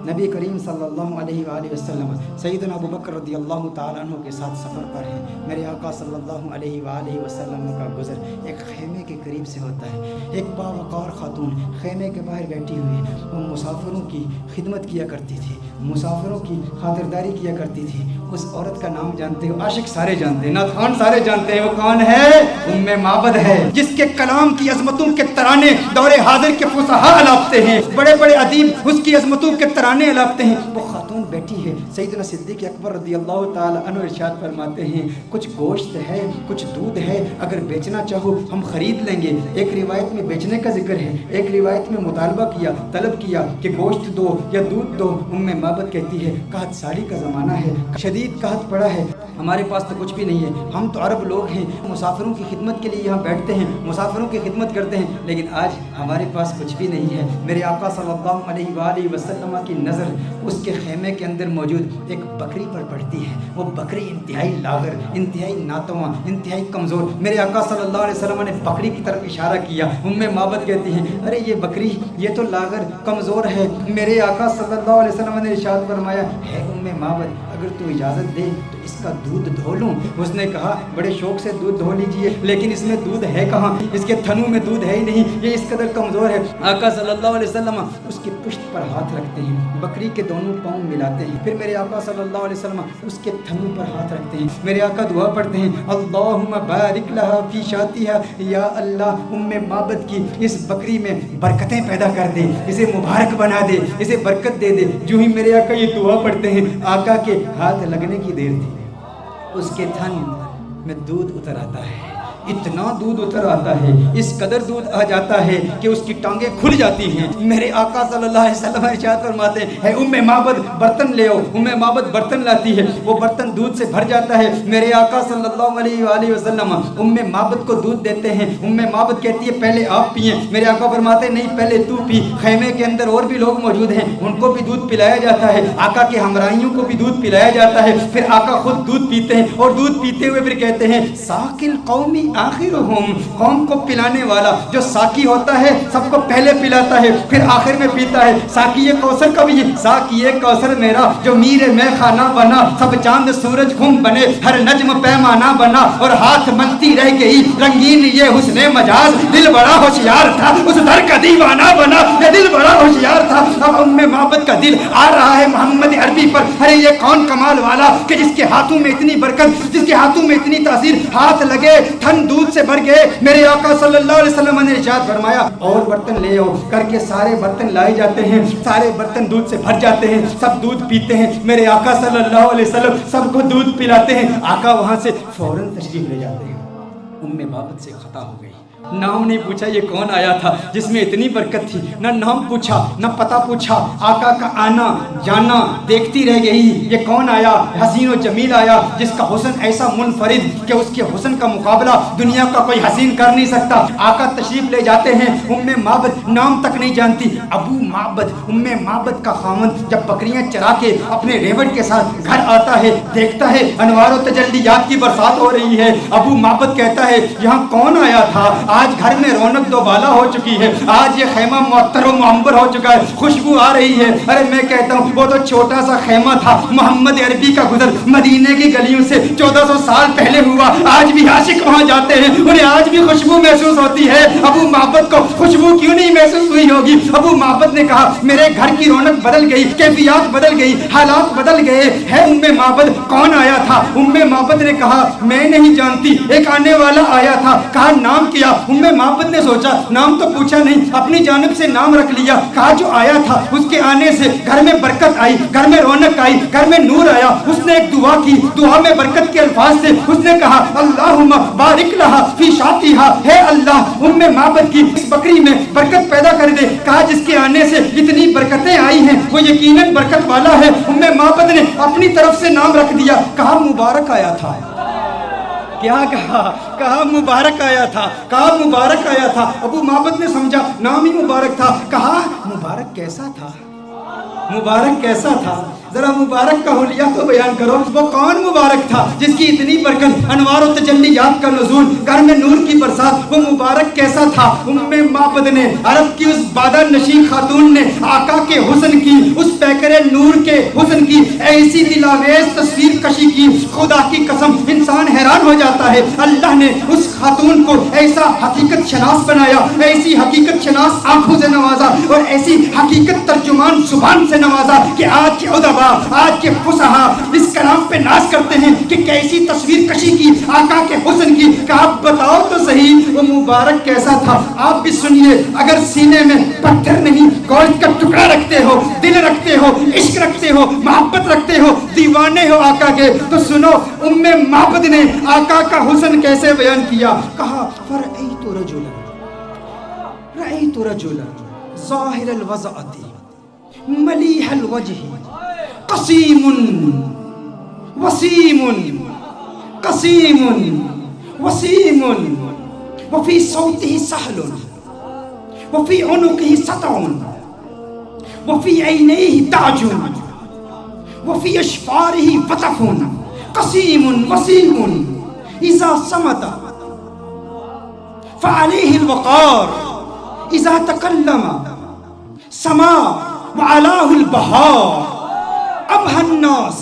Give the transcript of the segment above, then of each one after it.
نبی کریم صلی اللہ علیہ وآلہ وسلم سیدنا ابو بکر رضی اللہ تعالیٰ عنہ کے ساتھ سفر پر ہیں۔ میرے آقا صلی اللہ علیہ وآلہ وسلم کا گزر ایک خیمے کے قریب سے ہوتا ہے۔ ایک باوقار خاتون خیمے کے باہر بیٹھی ہوئی، وہ مسافروں کی خدمت کیا کرتی تھی، مسافروں کی خاطرداری کیا کرتی تھی۔ اس عورت کا نام جانتے ہو؟ عاشق سارے جانتے ہیں، نعتخوان سارے جانتے ہیں، وہ کون ہے؟ ام معبد ہے، جس کے کلام کی عظمتوں کے ترانے دور حاضر کے فصحاء الاپتے ہیں، بڑے بڑے ادیب اس کی عظمتوں کے ترانے الاپتے ہیں۔ وہ خاتون بیٹھی ہے، سیدنا صدیق اکبر رضی اللہ تعالی عنہ ارشاد فرماتے ہیں کچھ گوشت ہے، کچھ دودھ ہے، اگر بیچنا چاہو ہم خرید لیں گے۔ ایک روایت میں بیچنے کا ذکر ہے، ایک روایت میں مطالبہ کیا، طلب کیا کہ گوشت دو یا دودھ دو۔ ام معبد کہتی ہے قحط سالی کا زمانہ ہے، شدید قحط پڑا ہے، ہمارے پاس تو کچھ بھی نہیں ہے، ہم تو عرب لوگ ہیں، مسافروں کی خدمت کے لیے یہاں بیٹھتے ہیں، مسافروں کی خدمت کرتے ہیں، لیکن آج ہمارے پاس کچھ بھی نہیں ہے۔ میرے آقا صلی اللہ علیہ وآلہ وسلم کی نظر اس کے خیمے کے اندر موجود ایک بکری پر پڑتی ہے۔ وہ بکری انتہائی لاغر، انتہائی ناتواں، انتہائی کمزور۔ میرے آقا صلی اللہ علیہ وسلم نے بکری کی طرف اشارہ کیا۔ ام معبد کہتی ہیں ارے یہ بکری یہ تو لاغر کمزور ہے۔ میرے آقا صلی اللہ علیہ وسلم نے ارشاد فرمایا ہے ام معبد اگر تو اجازت دے تو اس کا دودھ دھو لوں۔ اس نے کہا بڑے شوق سے دودھ دھو لیجئے، لیکن اس میں دودھ ہے کہاں، اس کے تھنوں میں دودھ ہے ہی نہیں، یہ اس قدر کمزور ہے۔ آقا صلی اللہ علیہ وسلم اس کی پشت پر ہاتھ رکھتے ہیں، بکری کے دونوں پاؤں ملاتے ہیں، پھر میرے آقا صلی اللہ علیہ وسلم اس کے تھنوں پر ہاتھ رکھتے ہیں۔ میرے آقا دعا پڑھتے ہیں اللہم بارک لہا فی شاتھا، یا اللہ ام معبد کی اس بکری میں برکتیں پیدا کر دے، اسے مبارک بنا دے، اسے برکت دے دے۔ جو ہی میرے آقا یہ دعا پڑھتے ہیں، آقا کے ہاتھ لگنے کی دیر تھی، اس کے تھن میں دودھ اتر آتا ہے، اتنا دودھ اتر آتا ہے، اس قدر دودھ آ جاتا ہے کہ اس کی ٹانگیں کھل جاتی ہیں۔ میرے آقا صلی اللہ علیہ وسلم ارشاد فرماتے ہیں اے ام معبد برتن لے آؤ۔ ام معبد برتن لاتی ہے، وہ برتن دودھ سے بھر جاتا ہے۔ میرے آقا صلی اللہ علیہ وآلہ وسلم ام معبد کو دودھ دیتے ہیں۔ ام معبد کہتی ہے پہلے آپ پئیں۔ میرے آقا فرماتے ہیں نہیں پہلے تو پی۔ خیمے کے اندر اور بھی لوگ موجود ہیں، ان کو بھی دودھ پلایا جاتا ہے، آقا کے ہمراہیوں کو بھی دودھ پلایا جاتا ہے۔ پھر آقا خود دودھ پیتے ہیں اور دودھ پیتے ہوئے پھر کہتے ہیں ساقی القوم آخرہم، قوم کو پلانے والا جو ساقی ہوتا ہے سب کو پہلے پلاتا ہے پھر آخر میں پیتا ہے۔ ساقی کوثر کا بھی ساقی کوثر میرا جو میر میں خانہ بنا، سب چاند سورج خم بنے، ہر نجم پیمانہ بنا، اور ہاتھ ملتی رہ گئی رنگین یہ حسن مجاز، دل بڑا ہوشیار تھا اس در کا دیوانہ بنا، یہ دل بڑا ہوشیار تھا۔ اب ام معبد کا دل آ رہا ہے محمد عربی پر، ارے یہ کون کمال والا کہ جس کے ہاتھوں میں اتنی برکت، جس کے ہاتھوں میں اتنی تاثیر، ہاتھ لگے تھن دودھ سے بھر گئے۔ میرے آقا صلی اللہ علیہ وسلم نے ارشاد فرمایا اور برتن لے آؤ، کر کے سارے برتن لائے جاتے ہیں، سارے برتن دودھ سے بھر جاتے ہیں، سب دودھ پیتے ہیں۔ میرے آقا صلی اللہ علیہ وسلم سب کو دودھ پلاتے ہیں۔ آقا وہاں سے فوراً تشریف لے جاتے ہیں۔ ام معبد سے خطا ہو گئی، نام نہیں پوچھا یہ کون آیا تھا جس میں اتنی برکت تھی، نہ نام پوچھا نہ پتہ پوچھا، آقا کا آنا جانا دیکھتی رہ گئی، یہ کون آیا، حسین و جمیل آیا جس کا حسن ایسا منفرد کہ اس کے حسن کا مقابلہ دنیا کا کوئی حسین کر نہیں سکتا۔ آقا تشریف لے جاتے ہیں، ام معبد نام تک نہیں جانتی، ابو معبد ام معبد کا خاوند جب بکریاں چرا کے اپنے ریوڑ کے ساتھ گھر آتا ہے، دیکھتا ہے انوار و تجلیات کی برسات ہو رہی ہے، ابو معبد کہتا ہے یہاں کون آیا تھا، آج گھر میں رونق دوبالا ہو چکی ہے، آج یہ خیمہ معطر و معمر ہو چکا ہے، خوشبو آ رہی ہے۔ ارے میں کہتا ہوں وہ تو چھوٹا سا خیمہ تھا، محمد عربی کا گزر مدینے کی گلیوں سے 1400 سال پہلے ہوا، آج بھی عاشق وہاں جاتے ہیں، انہیں آج بھی خوشبو محسوس ہوتی ہے۔ ابو معبد کو خوشبو کیوں نہیں محسوس ہوئی ہوگی؟ ابو معبد نے کہا میرے گھر کی رونق بدل گئی، کیفیات بدل گئی، حالات بدل گئے، ہے ام معبد کون آیا تھا؟ ام معبد نے کہا میں نہیں جانتی، ایک آنے والا آیا تھا، کہا نام کیا؟ ام معبد نے سوچا نام تو پوچھا نہیں، اپنی جانب سے نام رکھ لیا، کہا جو آیا تھا اس کے آنے سے گھر میں برکت آئی، گھر میں رونق آئی، گھر میں نور آیا۔ اس نے ایک دعا کی، دعا میں برکت کے الفاظ تھے، اس نے کہا اللہم بارک لہا فی شاتھا، ہے اللہ ام معبد کی اس بکری میں برکت پیدا کر دے۔ کہا جس کے آنے سے اتنی برکتیں آئی ہیں وہ یقیناً برکت والا ہے۔ ام معبد نے اپنی طرف سے نام رکھ دیا، کہا مبارک آیا تھا۔ کیا کہا مبارک آیا تھا، کہا مبارک آیا تھا۔ ابو معبد نے سمجھا نام ہی مبارک تھا، کہا مبارک کیسا تھا، مبارک کیسا تھا؟ ذرا مبارک کا حلیہ تو بیان کرو، وہ کون مبارک تھا جس کی اتنی برکت، انوار و تجلیات کا نزول، گھر میں نور کی برسات؟ وہ مبارک کیسا تھا؟ معبد نے، عرب کی اس بادر نشین خاتون نے آقا کے حسن کی، اس پیکر نور کے حسن کی ایسی دلاویز تصویر کشی کی، خدا کی قسم انسان حیران ہو جاتا ہے۔ اللہ نے اس خاتون کو ایسا حقیقت شناس بنایا، ایسی حقیقت شناس آنکھوں سے نوازا اور ایسی حقیقت ترجمان زبان سے نوازا کہ آج کے ادبا، آج کے فصحا اس کلام پہ ناز کرتے ہیں کہ کیسی تصویر کشی کی آقا کے حسن کی، کہ آپ بتاؤ تو صحیح وہ مبارک کیسا تھا۔ آپ بھی سنیے، اگر سینے میں پتھر نہیں گوشت کا ٹکڑا رکھتے ہو، دل رکھتے ہو، عشق رکھتے ہو، محبت رکھتے ہو، دیوانے ہو آقا کے، تو سنو معبد نے آقا کا حسن کیسے بیان کیا۔ کہا فرأیت رجلا ظاہر الوضعۃ ملیح الوجہ قسیم وسیم قسیم وسیم وفی صوته سہل وفی عنقه سطع وفی عینیہ تاج وفی اشفارہ وطف قسیم وسیم اذا صمت فعلیہ الوقار اذا تکلم سما وعلاه البہار ابہى الناس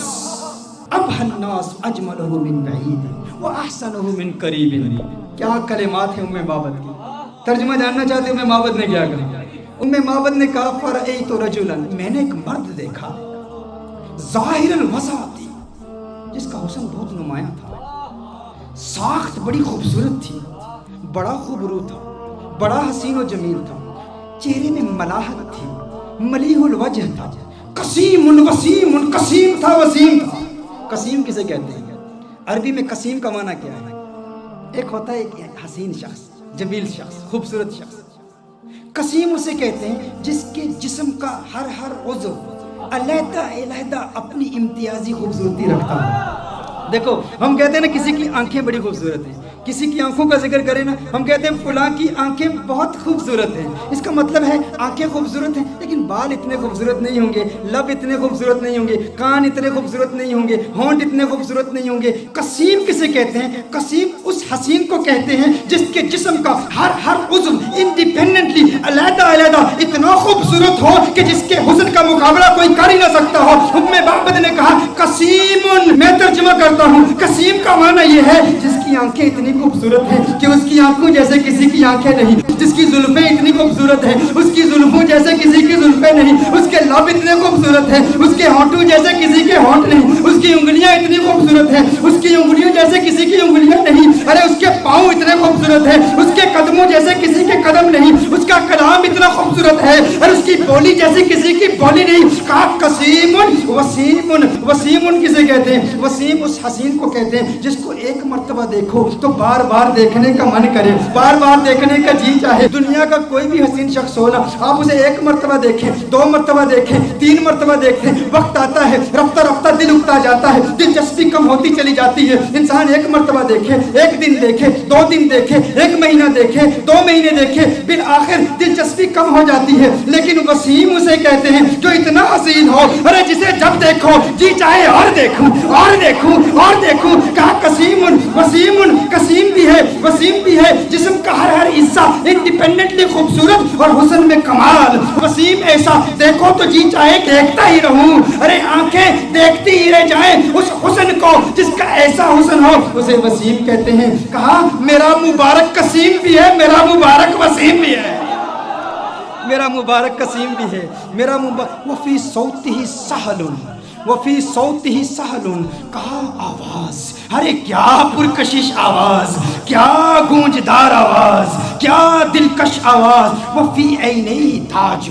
اجملہ من بعید واحسنہ من قریب۔ کیا کلمات ہیں معبد کی، ترجمہ جاننا چاہتے ہیں معبد نے کیا کہا؟ معبد نے کہا فرأیت رجلا، میں نے ایک مرد دیکھا، ظاہر الوضعۃ، جس کا حسن بہت نمایاں تھا، ساخت بڑی خوبصورت تھی، بڑا خوبرو تھا، بڑا حسین و جمیل تھا، چہرے میں ملاحت تھی، ملیح الوجہ تھا، قسیم وسیم، قسیم تھا وسیم تھا۔ قسیم کسے کہتے ہیں؟ عربی میں قسیم کا معنی کیا ہے؟ ایک ہوتا ہے ایک حسین شخص، جمیل شخص، خوبصورت شخص۔ قسیم اسے کہتے ہیں جس کے جسم کا ہر عضو علیحدہ علیحدہ اپنی امتیازی خوبصورتی رکھتا ہے۔ دیکھو ہم کہتے ہیں نا کسی کی آنکھیں بڑی خوبصورت ہیں، کسی کی آنکھوں کا ذکر کریں نا ہم کہتے ہیں فلاں کی آنکھیں بہت خوبصورت ہیں، اس کا مطلب ہے آنکھیں خوبصورت ہیں لیکن بال اتنے خوبصورت نہیں ہوں گے، لب اتنے خوبصورت نہیں ہوں گے، کان اتنے خوبصورت نہیں ہوں گے، ہونٹ اتنے خوبصورت نہیں ہوں گے۔ قسیم کسے کہتے ہیں؟ قسیم اس حسین کو کہتے ہیں جس کے جسم کا ہر عضو انڈیپینڈنٹلی علیحدہ علیحدہ اتنا خوبصورت ہو کہ جس کے حسن کا مقابلہ کوئی کر ہی نہ سکتا ہو۔ معبد نے کہا قسیم، میں ترجمہ کرتا ہوں، قسیم کا معنی یہ ہے جس کی آنکھیں اتنی خوبصورت ہیں کہ اس کی آنکھوں جیسے کسی کی آنکھیں نہیں، جس کی زلفیں اتنی خوبصورت ہیں اس کی زلفوں جیسے کسی کی زلفیں نہیں، اس کے لب اتنے خوبصورت ہیں اس کے ہونٹوں جیسے کسی کے ہونٹ نہیں، اس کی انگلیاں اتنی خوبصورت ہیں اس کی انگلیوں جیسے کسی کی انگلیاں نہیں، ارے اس کے پاؤں اتنے خوبصورت ہیں اس کے قدموں جیسے کسی کے قدم نہیں، اس کا کلام اتنا خوبصورت ہے اور اس کی بولی جیسی کسی کی بولی نہیں۔ کہا قسیم وسیم، وسیم کسے کہتے ہیں؟ وسیم اس حسین کو کہتے ہیں جس کو ایک مرتبہ دیکھو تو بار بار دیکھنے کا من کرے، بار بار دیکھنے کا جی چاہے۔ دنیا کا کوئی بھی حسین شخص ہو نا، آپ اسے ایک مرتبہ دیکھیں، دو مرتبہ دیکھیں، تین مرتبہ دیکھیں، وقت آتا ہے رفتہ رفتہ دل اکتا جاتا ہے، دلچسپی کم ہوتی چلی جاتی ہے۔ انسان ایک مرتبہ دیکھے، ایک دن دیکھے، دو دن دیکھے، ایک مہینہ دیکھے، دو مہینے دیکھے، بالآخر دلچسپی کم ہو جاتی ہے۔ لیکن وسیم اسے کہتے ہیں جو اتنا حسین ہو، ارے جسے جب دیکھو جی چاہے اور دیکھوں اور دیکھوں اور دیکھوں۔ کہا قسیم وسیم، قسیم بھی ہے وسیم بھی ہے، جسم کا ہر حصہ انڈیپینڈنٹلی خوبصورت اور حسن میں کمال۔ وسیم ایسا دیکھو تو جی چاہے دیکھتا ہی رہوں، ارے آنکھیں دیکھتی ہی رہ جائیں اس حسن کو جس کا ایسا حسن ہو، اسے وسیم کہتے ہیں۔ کہا میرا مبارک قسیم بھی ہے، میرا مبارک وسیم بھی ہے، میرا مبارک قسیم بھی ہے، میرا مبارک وفی صوتہ سہل، وفی صوتہ سہل۔ کہا آواز، ارے کیا پرکشش آواز، کیا گونجدار آواز، کیا دلکش آواز۔ وفی عینیہ تاج،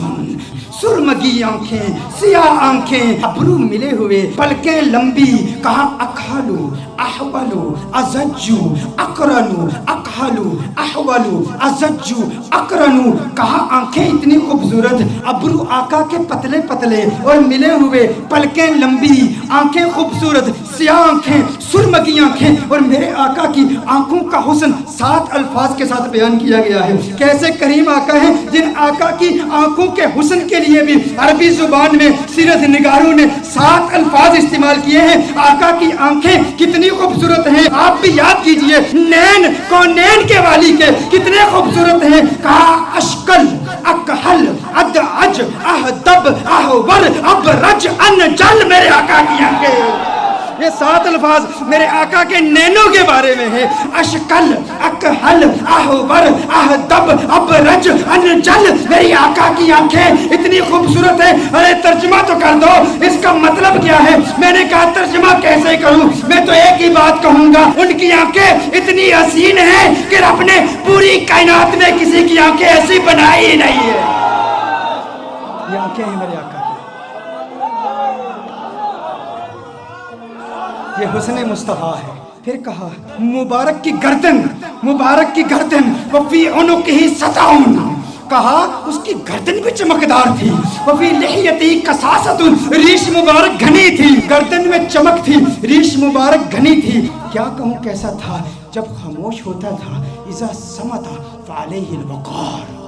سرمگی آنکھیں، سیاہ آنکھیں، ابرو ملے ہوئے، پلکیں لمبی۔ کہا اکحلو احولو ازجو اقرنو، اکحلو احولو ازجو اقرنو۔ کہا آنکھیں اتنی خوبصورت، ابرو آقا کے پتلے پتلے اور ملے ہوئے، پلکیں لمبی، آنکھیں خوبصورت، سیاہ آنکھیں، سرمگی آنکھیں، اور میرے آقا کی آنکھوں کا حسن 7 الفاظ کے ساتھ بیان کیا گیا ہے۔ کیسے کریم آقا ہیں جن آقا کی آنکھوں کے حسن کے لیے بھی عربی زبان میں سیرت نگار نگاروں نے 7 الفاظ استعمال کیے ہیں. آقا کی آنکھیں کتنی خوبصورت ہیں, آپ بھی یاد کیجئے. نین کونین کے والی کے کتنے خوبصورت ہیں. کہا اشکل, اکحل, ادعج, اہدب, احور, ابرج, انجل. میرے آقا کی آنکھیں, یہ 7 الفاظ میرے آقا کے نینوں کے بارے میں ہے. اشکل, اکحل, احور, اہدب, ابرج, انجل. میری آقا کی آنکھیں اتنی خوبصورت ہیں. ارے ترجمہ تو کر دو, اس کا مطلب کیا ہے؟ میں نے کہا ترجمہ کیسے کروں؟ میں تو ایک ہی بات کہوں گا, ان کی آنکھیں اتنی حسین ہیں کہ رب نے پوری کائنات میں کسی کی آنکھیں ایسی بنائی ہی نہیں ہے. یہ آنکھیں ہیں میرے آقا, یہ حسن مصطفیٰ ہے. پھر کہا مبارک کی گردن, مبارک کی گردن, وفی عنقہ ستعون. کہا اس کی گردن بھی چمکدار تھی. وفی لحیتہ کثاثۃ, ریش مبارک گھنی تھی, گردن میں چمک تھی, ریش مبارک گھنی تھی. کیا کہوں کیسا تھا؟ جب خاموش ہوتا تھا اذا صمت فعلیہ الوقار.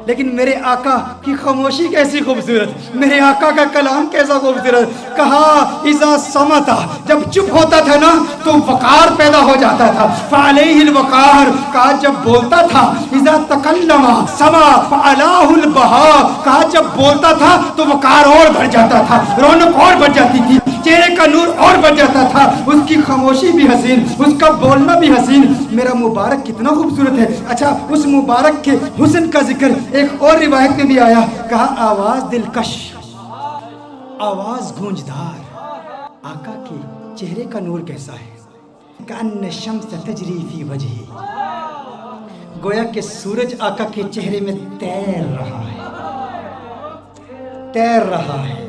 لیکن میرے آقا کی خاموشی کیسی خوبصورت, میرے آقا کا کلام کیسا خوبصورت. کہا اذا صمت, جب چپ ہوتا تھا نا تو وقار پیدا ہو جاتا تھا. فعلیہ الوقار, کہا جب بولتا تھا. اذا تکلم سما فعلاہ البہا, کہا جب بولتا تھا تو وقار اور بڑھ جاتا تھا, رونق اور بڑھ جاتی تھی, چہرے کا نور اور بڑھ جاتا تھا. اس کی خاموشی بھی حسین, اس کا بولنا بھی حسین. میرا مبارک کتنا خوبصورت ہے. اچھا, اس مبارک کے حسن کا ذکر ایک اور روایت میں بھی آیا. کہا آواز دلکش, آواز گونجدار. آقا کے چہرے کا نور کیسا ہے؟ کأن الشمس تجری فی وجہی, گویا کہ سورج آقا کے چہرے میں تیر رہا ہے, تیر رہا ہے.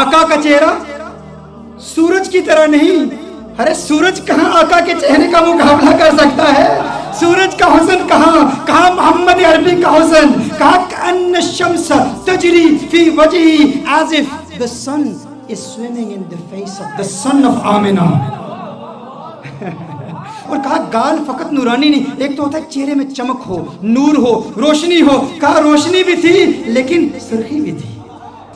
آقا کا چہرہ سورج کی طرح نہیں. ارے سورج کہاں آقا کے چہرے کا مقابلہ کر سکتا ہے؟ سورج کا حسن کہاں, کہاں محمد عربی کا حسن. کہا کأن الشمس تجری فی وجہی as if the sun is swimming in the face of the son of Amna. اور کہا گال فقط نورانی نہیں, ایک تو ہوتا ہے چہرے میں چمک ہو, نور ہو, روشنی ہو. کہا روشنی بھی تھی لیکن سرخی بھی تھی.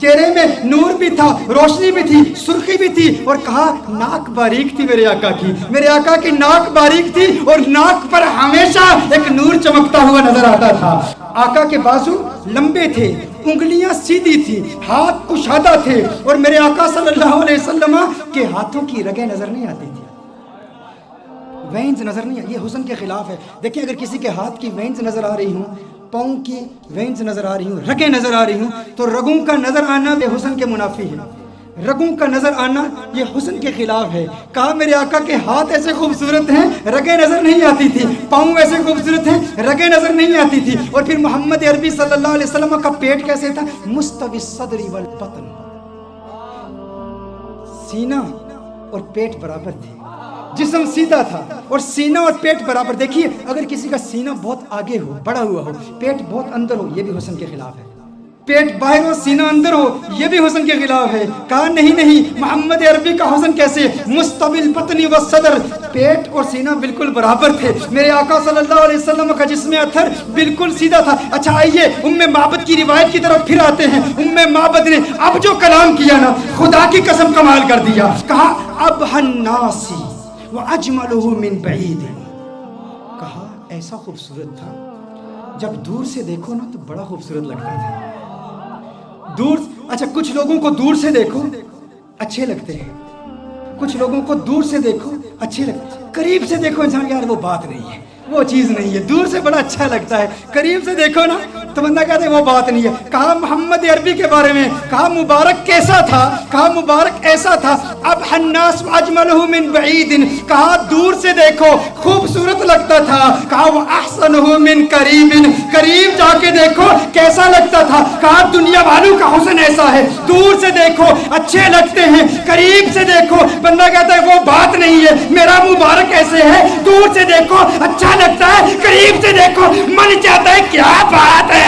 چہرے میں نور بھی تھا, روشنی بھی تھی, سرخی بھی تھی. اور کہا ناک باریک تھی میرے آقا کی, میرے آقا کی ناک باریک تھی اور ناک پر ہمیشہ ایک نور چمکتا ہوا نظر آتا تھا. آقا کے بازو لمبے تھے, انگلیاں سیدھی تھی, ہاتھ کشادہ تھے. اور میرے آقا صلی اللہ علیہ وسلم کے ہاتھوں کی رگیں نظر نہیں آتی تھی, وینز نظر نہیں. یہ حسن کے خلاف ہے. دیکھیں اگر کسی کے ہاتھ کی وینز نظر آ رہی ہوں, پاؤں کی وینز نظر آ رہی ہوں, رگیں نظر آ رہی ہوں, تو رگوں کا نظر آنا بے حسن کے منافی ہے. رگوں کا نظر آنا یہ حسن کے خلاف ہے. کہا میرے آقا کے ہاتھ ایسے خوبصورت ہیں, رگیں نظر نہیں آتی تھی, پاؤں ایسے خوبصورت ہیں, رگیں نظر نہیں آتی تھی. اور پھر محمد عربی صلی اللہ علیہ وسلم کا پیٹ کیسے تھا؟ مستوی الصدر والبطن, سینہ اور پیٹ برابر تھے, جسم سیدھا تھا اور سینہ اور پیٹ برابر. دیکھیے اگر کسی کا سینہ بہت آگے ہو, بڑا ہوا ہو, پیٹ بہت اندر ہو, یہ بھی حسن کے خلاف ہے. پیٹ باہر ہو, سینہ اندر ہو, یہ بھی حسن کے خلاف ہے. کہا نہیں, محمد عربی کا حسن کیسے؟ مستوی البطن والصدر, پیٹ اور سینہ بالکل برابر تھے. میرے آقا صلی اللہ علیہ وسلم کا جسم اطہر بالکل سیدھا تھا. اچھا آئیے ام معبد کی روایت کی طرف پھر آتے ہیں. ام معبد نے اب جو کلام کیا نا, خدا کی قسم کمال کر دیا. کہا ابہ الناس وَأَجْمَلُهُ مِنْ بَعِيدٍ. کہا ایسا خوبصورت تھا, جب دور سے دیکھو نا تو بڑا خوبصورت لگتا تھا. دور, اچھا کچھ لوگوں کو دور سے دیکھو اچھے لگتے ہیں, کچھ لوگوں کو دور سے دیکھو اچھے لگتے ہیں, قریب سے دیکھو انسان یار وہ بات نہیں ہے, وہ چیز نہیں ہے. دور سے بڑا اچھا لگتا ہے, قریب سے دیکھو نا تو بندہ کہتا ہے وہ بات نہیں ہے. کہا محمد عربی کے بارے میں, کہا مبارک کیسا تھا؟ کہا مبارک ایسا تھا. اب الناس اجملہ من بعید, کہا دور سے دیکھو خوبصورت لگتا تھا. کہا وہ احسنہ من قریب, قریب جا کے دیکھو کیسا لگتا تھا. کہا دنیا والوں کا حسن ایسا ہے, دور سے دیکھو اچھے لگتے ہیں, قریب سے دیکھو بندہ کہتا ہے وہ بات نہیں ہے. میرا مبارک ایسے ہے, دور سے دیکھو اچھا لگتا ہے, قریب سے دیکھو من چاہتا ہے کیا بات ہے,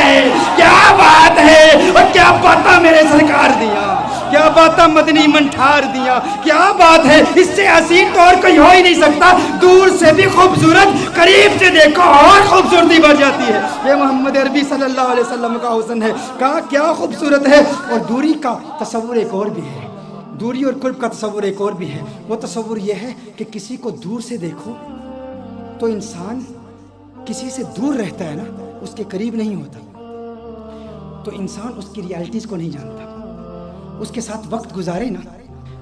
کیا بات ہے, اور کیا باتاں میرے سرکار دیا, کیا باتاں مدنی منٹھار دیا، کیا بات ہے، اس سے حسین تو اور کوئی ہو ہی نہیں سکتا، دور سے بھی خوبصورت، قریب سے دیکھو اور خوبصورتی بڑھ جاتی ہے۔ یہ محمد عربی صلی اللہ علیہ وسلم کا حسن ہے، کہا کیا خوبصورت ہے۔ اور دوری کا تصور ایک اور بھی ہے، دوری اور قرب کا تصور ایک اور بھی ہے، وہ تصور یہ ہے کہ کسی کو دور سے دیکھو تو انسان کسی سے دور رہتا ہے نا، اس کے قریب نہیں ہوتا، تو انسان اس کی ریالٹیز کو نہیں جانتا، اس کے ساتھ وقت گزارے نا،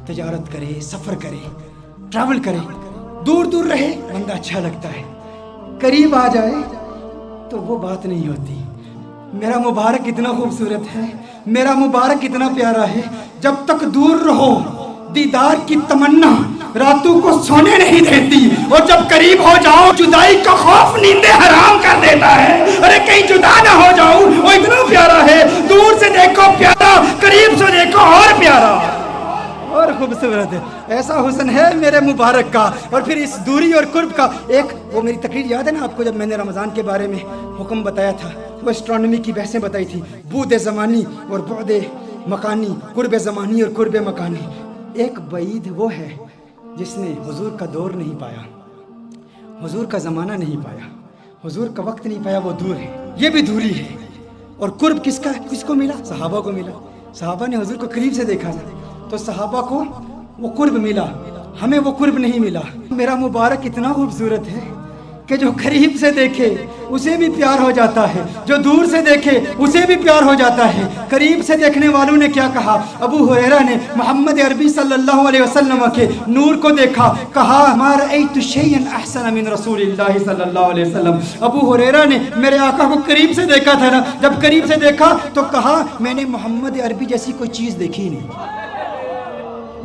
تجارت کرے، سفر کرے، ٹریول کرے، دور دور رہے بندہ اچھا لگتا ہے، قریب آ جائے تو وہ بات نہیں ہوتی۔ میرا مبارک اتنا خوبصورت ہے، میرا مبارک اتنا پیارا ہے، جب تک دور رہو دیدار کی تمنا راتوں کو سونے نہیں دیتی، اور جب قریب ہو جاؤ جدائی کا خوف نیندیں حرام کر دیتا ہے۔ ارے کہیں جدا نہ ہو جاؤں، وہ اتنا پیارا ہے، دور سے دیکھو پیارا، قریب سے دیکھو اور پیارا اور خوبصورت ہے۔ ایسا حسن ہے میرے مبارک کا۔ اور پھر اس دوری اور قرب کا ایک، وہ میری تقریر یاد ہے نا آپ کو، جب میں نے رمضان کے بارے میں حکم بتایا تھا، وہ اسٹرانومی کی بحثیں بتائی تھی، بود زمانی اور بعد مکانی، قرب زمانی اور قرب مکانی۔ ایک بعید وہ ہے جس نے حضور کا دور نہیں پایا، حضور کا زمانہ نہیں پایا، حضور کا وقت نہیں پایا، وہ دور ہے، یہ بھی دوری ہے۔ اور قرب کس کا، کس کو ملا؟ صحابہ کو ملا، صحابہ نے حضور کو قریب سے دیکھا تھا، تو صحابہ کو وہ قرب ملا، ہمیں وہ قرب نہیں ملا۔ میرا مبارک اتنا خوبصورت ہے کہ جو قریب سے دیکھے اسے بھی پیار ہو جاتا ہے، جو دور سے دیکھے اسے بھی پیار ہو جاتا ہے۔ قریب سے دیکھنے والوں نے کیا کہا؟ ابو ہریرہ نے محمد عربی صلی اللہ علیہ وسلم کے نور کو دیکھا، کہا ما رأیت شیئا احسن من رسول اللہ صلی اللہ علیہ وسلم۔ ابو ہریرہ نے میرے آقا کو قریب سے دیکھا تھا نا، جب قریب سے دیکھا تو کہا میں نے محمد عربی جیسی کوئی چیز دیکھی نہیں۔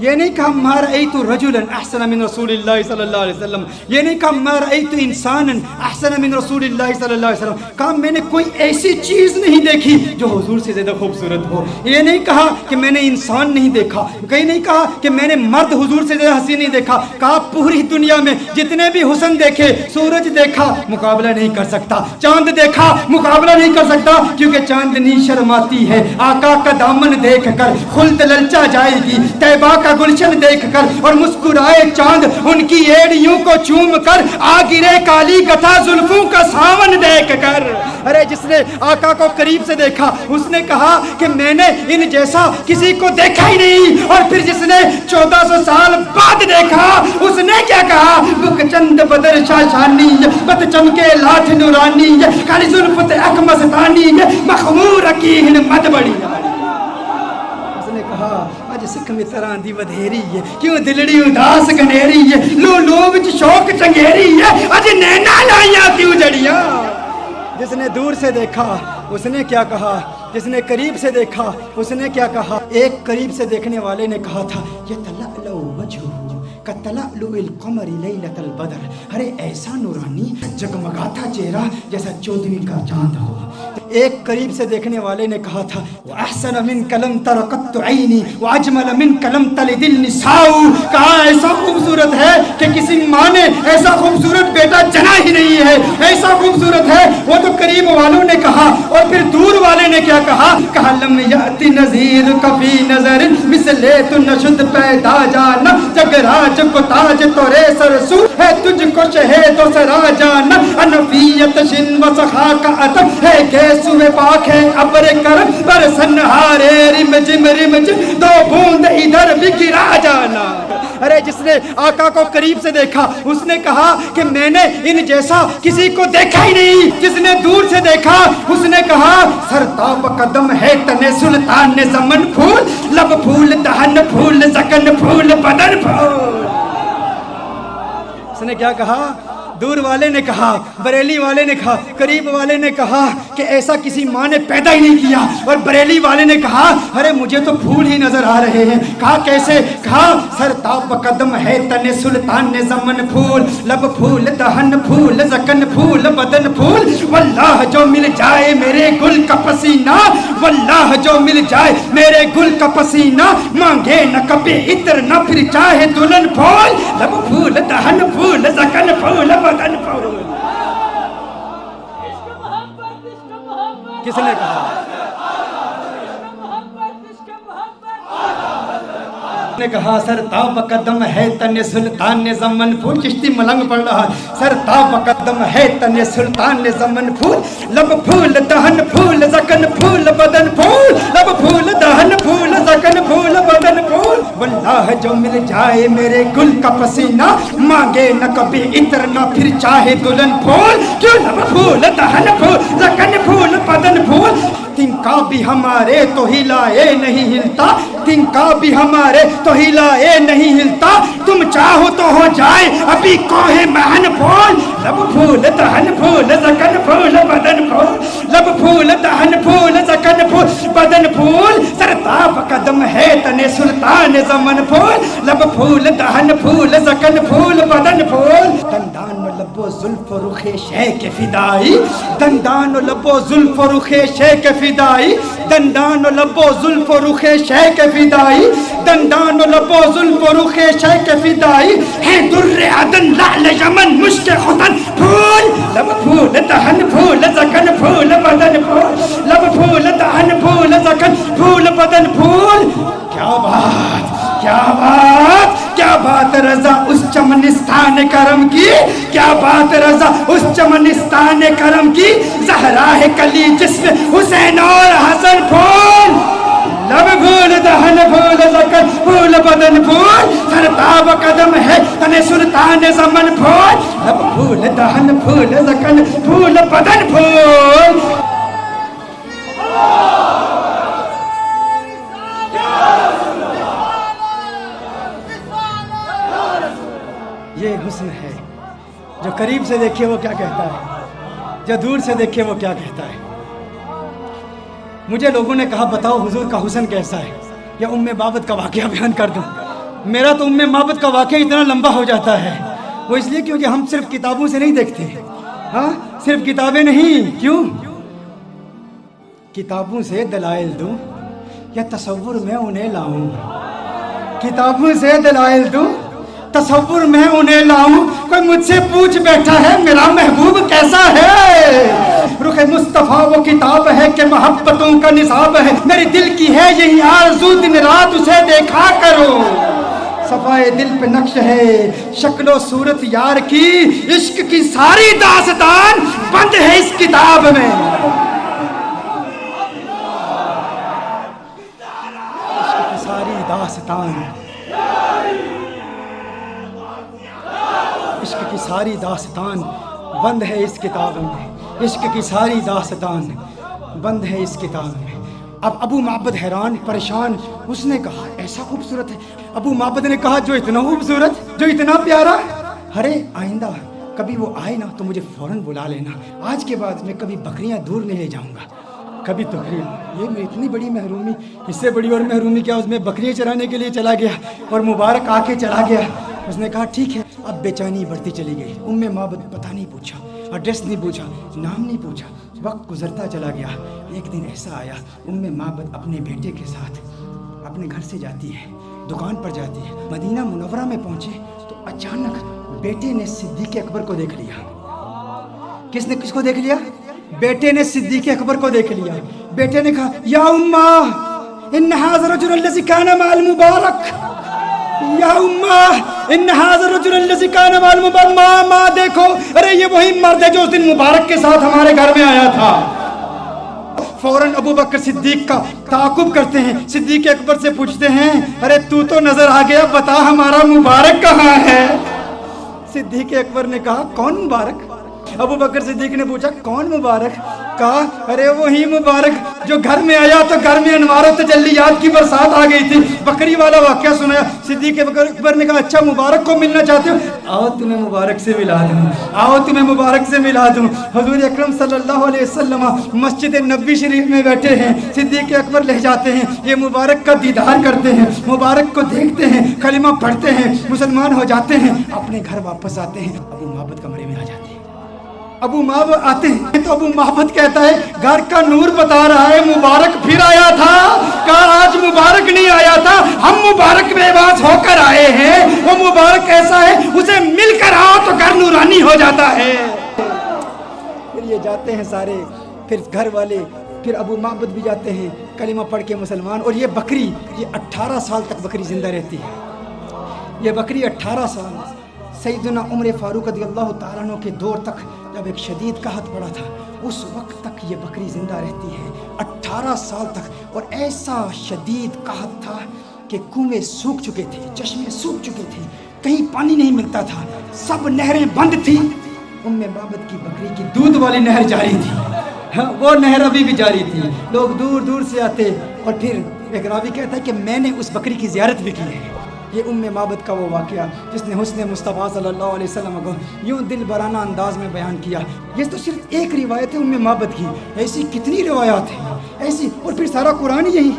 یہ نہیں کہا ما رأیت رجلا احسن من رسول اللہ صلی اللہ علیہ وسلم، یہ نہیں کہا ما رأیت انسانا احسن من رسول اللہ صلی اللہ علیہ وسلم، کہا میں نے کوئی ایسی چیز نہیں دیکھی جو حضور سے زیادہ خوبصورت ہو۔ یہ نہیں کہا کہ میں نے انسان نہیں دیکھا، کہیں نہیں کہا کہ میں نے مرد حضور سے زیادہ حسین نہیں دیکھا، کہا پوری دنیا میں جتنے بھی حسن دیکھے، سورج دیکھا مقابلہ نہیں کر سکتا، چاند دیکھا مقابلہ نہیں کر سکتا، کیونکہ چاندنی شرماتی ہے آقا کا دامن دیکھ کر، خلد للچا جائے گی طیبہ کا گلشن دیکھ کر، اور مسکرائے چاند ان کی ایڑیوں کو چوم کر، آ گرے کالی گتھا زلفوں کا ساون دیکھ کر۔ ارے جس نے آقا کو قریب سے دیکھا اس نے کہا کہ میں نے ان جیسا کسی کو دیکھا ہی نہیں، اور پھر جس نے 1400 سال بعد دیکھا اس نے کیا کہا؟ بک چند بدر شاشانی، بت چمکے لاٹھ نورانی، کالی زلفت اکمستانی، مخمور اکیہن مد بڑی۔ اس نے کہا اج سکھ متراں دی ودھیری ہے، کیوں دلڑی اداس گنیری ہے، لو لو وچ شوق چنگیری ہے، اج نینا لائیاں کیوں جڑیاں۔ جس نے دور سے دیکھا اس نے کیا کہا، جس نے قریب سے دیکھا اس نے کیا کہا؟ ایک قریب سے دیکھنے والے نے کہا تھا یتلألؤ وجہہ کتلألؤ القمر لیلۃ البدر، ارے ایسا نورانی جگمگاتا چہرہ جیسا 14ویں کا چاند ہو۔ ایک قریب سے دیکھنے والے نے کہا تھا وَأَحْسَنَ مِنْكَ لَمْ تَرَ قَطُّ عَيْنِي وَأَجْمَلَ مِنْكَ لَمْ تَلِدِ النِّسَاءُ، کہا ایسا خوبصورت ہے کہ کسی ماں نے ایسا خوبصورت بیٹا جنا ہی نہیں ہے، ایسا خوبصورت ہے۔ وہ تو قریب والوں نے کہا، اور پھر دور والے نے کیا کہا؟ کہا لم یأتی نذیرک فی نظر مثل تو نشد پیدا جانا، جگ راج کو تاج تورے سرسو ہے، تجھ کو شہید و سرا جانا، انفیت شن و سخا کا عطب ہے، گیسوے پاک ہے ابر کرم برسن ہارے رمج رمج، دو بوند ادھر بھی گرا جانا۔ ارے جس نے آقا کو قریب سے دیکھا اس نے کہا کہ میں نے ان جیسا کسی کو دیکھا ہی نہیں۔ جس نے دور سے دیکھا اس نے کہا سرتاب قدم ہے تن سلطان زمن، پھول لب پھول دہن پھول زکن پھول بدن پھول۔ اس نے کیا کہا؟ دور والے نے کہا، بریلی والے نے کہا، قریب والے نے کہا کہ ایسا کسی ماں نے پیدا ہی نہیں کیا، اور بریلی والے نے کہا ارے مجھے تو پھول ہی نظر آ رہے ہیں۔ کہا کیسے؟ کہا سرتاب قدم ہے تن سلطان زمن، پھول لب پھول دہن پھول زکن پھول بدن پھول، واللہ جو مل جائے میرے گل کا پسینہ، واللہ جو مل جائے میرے گل کا پسینہ، مانگے نہ کبھی عطر نہ پھر چاہے دلہن پھول، لب پھول دہن پھول زکن پھول بدن پھول۔ کس نے کہا؟ نے کہا سر تاب قدم ہے تن سلطان نے زمن پھول. چشتی ملنگ پڑھ رہا. سر تاب قدم ہے تن سلطان نے زمن پھول. لب پھول دہن پھول زکن پھول بدن پھول. لب پھول دہن پھول زکن پھول بدن پھول. واللہ جو مل جائے میرے گل کا پسینہ مانگے نہ کبھی عطر نہ پھر چاہے دلہن پھول. کیوں لب پھول دہن پھول زکن پھول بدن پھول. تنکا بھی ہمارے تو ہلائے نہیں ہلتا. تنکا بھی ہمارے تو ہلائے نہیں ہلتا. تم چاہو تو ہو جائے ابھی کوہ مہن پھول. لب پھول دہن پھول زکن پھول بدن پھول. لب پھول دہن پھول زکن پھول بدن پھول. سرتاب قدم ہے تن سلطان زمن پھول. لب پھول دہن پھول زکن پھول بدن پھول. دندان و لب و زلف و رخ شیخ فدائی. دندان و لب و زلف و رخ شیخ فدائی. دندان و لب و زلف و رخ شیخ فدائی. دندان و لب و زلف و رخ شیخ فدائی. ہے در عدن لعل یمن مشک ختن پھول. لب پھول دہن پھول زکن پھول بدن پھول. لب پھول دہن پھول زکن پھول بدن پھول. کیا بات کیا بات کیا بات رضا اس چمنستان کرم کی. کیا بات رضا اس چمنستان کرم کی. زہرا ہے کلی جسم حسین اور حسن پھول. لب پھول دہن پھول زکن پھول بدن پھول. سرتاب قدم ہے تن سلطان زمن پھول. لب پھول دہن پھول زکن پھول بدن پھول. یہ حسن ہے جو قریب سے دیکھے وہ کیا کہتا ہے, جو دور سے دیکھے وہ کیا کہتا ہے. مجھے لوگوں نے کہا بتاؤ حضور کا حسن کیسا ہے, یا ام مابد کا واقعہ بیان کر دوں. میرا تو ام مابد کا واقعہ اتنا لمبا ہو جاتا ہے. وہ اس لیے کیونکہ ہم صرف کتابوں سے نہیں دیکھتے. ہاں صرف کتابیں نہیں. کیوں؟ کتابوں سے دلائل دوں یا تصور میں انہیں لاؤں. کتابوں سے دلائل دوں تصور میں انہیں لاؤں. کوئی مجھ سے پوچھ بیٹھا ہے میرا محبوب کیسا ہے. رخ مصطفیٰ وہ کتاب ہے کہ محبتوں کا نصاب ہے. میرے دل کی ہے یہی آرزو دن رات اسے دیکھا کرو. صفائے دل پہ نقش ہے شکل و صورت یار کی. عشق کی ساری داستان بند ہے اس کتاب میں. عشق کی ساری داستان عشق کی ساری داستان بند ہے اس کتاب میں. عشق کی ساری داستان بند ہے اس کتاب میں. اب ابو معبد حیران پریشان. اس نے کہا ایسا خوبصورت ہے. ابو معبد نے کہا جو اتنا خوبصورت جو اتنا پیارا. ارے آئندہ کبھی وہ آئے نا تو مجھے فوراً بلا لینا. آج کے بعد میں کبھی بکریاں دور نہیں لے جاؤں گا. کبھی تقریب یہ میں اتنی بڑی محرومی, اس سے بڑی اور محرومی کیا. اس میں بکریاں چرانے کے لیے چلا گیا اور مبارک آ کے چلا گیا. اس نے کہا ٹھیک ہے. اب بے چینی بڑھتی چلی گئی. ام مابد پتہ نہیں پوچھا, ایڈریس نہیں پوچھا, نام نہیں پوچھا. وقت گزرتا چلا گیا. ایک دن ایسا آیا ام مابد اپنے بیٹے کے ساتھ اپنے گھر سے جاتی ہے, دکان پر جاتی ہے. مدینہ منورہ میں پہنچے تو اچانک بیٹے نے صدیق اکبر کو دیکھ لیا. کس نے کس کو دیکھ لیا؟ بیٹے نے صدیق اکبر کو دیکھ لیا. بیٹے نے کہا یا امّا ان ھذا الرجل الذی کان مع المبارک. یا امّا ان ھذا الرجل الذی کان مع المبارک. ماں دیکھو, ارے یہ وہی مرد ہے جو اس دن مبارک کے ساتھ ہمارے گھر میں آیا تھا. فوراً ابو بکر صدیق کا تعاقب کرتے ہیں. صدیق اکبر سے پوچھتے ہیں ارے تو نظر آ گیا, بتا ہمارا مبارک کہاں ہے. صدیق اکبر نے کہا کون مبارک. ابو بکر صدیق نے پوچھا کون مبارک. کہا ارے وہی مبارک جو گھر میں آیا تو گھر میں انوار و تجلیات کی برسات آ گئی تھی. بکری والا واقعہ سنایا. صدیق اکبر نے کہا اچھا مبارک کو ملنا چاہتے ہو, آؤ تمہیں مبارک سے ملا دوں, آؤ تمہیں مبارک سے ملا دوں. حضور اکرم صلی اللہ علیہ وسلم مسجد نبوی شریف میں بیٹھے ہیں. صدیق اکبر لے جاتے ہیں, یہ مبارک کا دیدار کرتے ہیں, مبارک کو دیکھتے ہیں, کلمہ پڑھتے ہیں, مسلمان ہو جاتے ہیں, اپنے گھر واپس آتے ہیں. ابو مابد کمرے میں آ جاتے ہیں. ابو مابد آتے ہیں تو ابو مابد کہتا ہے گھر کا نور بتا رہا ہے مبارک پھر آیا تھا. کہا آج مبارک نہیں آیا تھا, ہم مبارک بے باس ہو کر آئے ہیں. وہ مبارک ایسا ہے اسے مل کر آؤ تو گھر نورانی ہو جاتا ہے. پھر یہ جاتے ہیں سارے. پھر گھر والے پھر ابو معبد بھی جاتے ہیں کلمہ پڑھ کے مسلمان. اور یہ بکری یہ 18 سال تک بکری زندہ رہتی ہے. یہ بکری 18 سال سیدنا عمر فاروق رضی اللہ تعالیٰ عنہ کے دور تک جب ایک شدید قحط پڑا تھا اس وقت تک یہ بکری زندہ رہتی ہے 18 سال تک. اور ایسا شدید قحط تھا کہ کنویں سوکھ چکے تھے, چشمے سوکھ چکے تھے, کہیں پانی نہیں ملتا تھا, سب نہریں بند تھیں. معبد کی بکری کی دودھ والی نہر جاری تھی, وہ نہر ابھی بھی جاری تھی. لوگ دور دور سے آتے. اور پھر ایک راوی کہتا ہے کہ میں نے اس بکری کی زیارت بھی کی ہے. یہ معبد کا وہ واقعہ جس نے حسن مصطفیٰ صلی اللہ علیہ وسلم کو یوں دل برانہ انداز میں بیان کیا. یہ تو صرف ایک روایت ہے معبد کی, ایسی کتنی روایات ہیں ایسی. اور پھر سارا قرآن یہی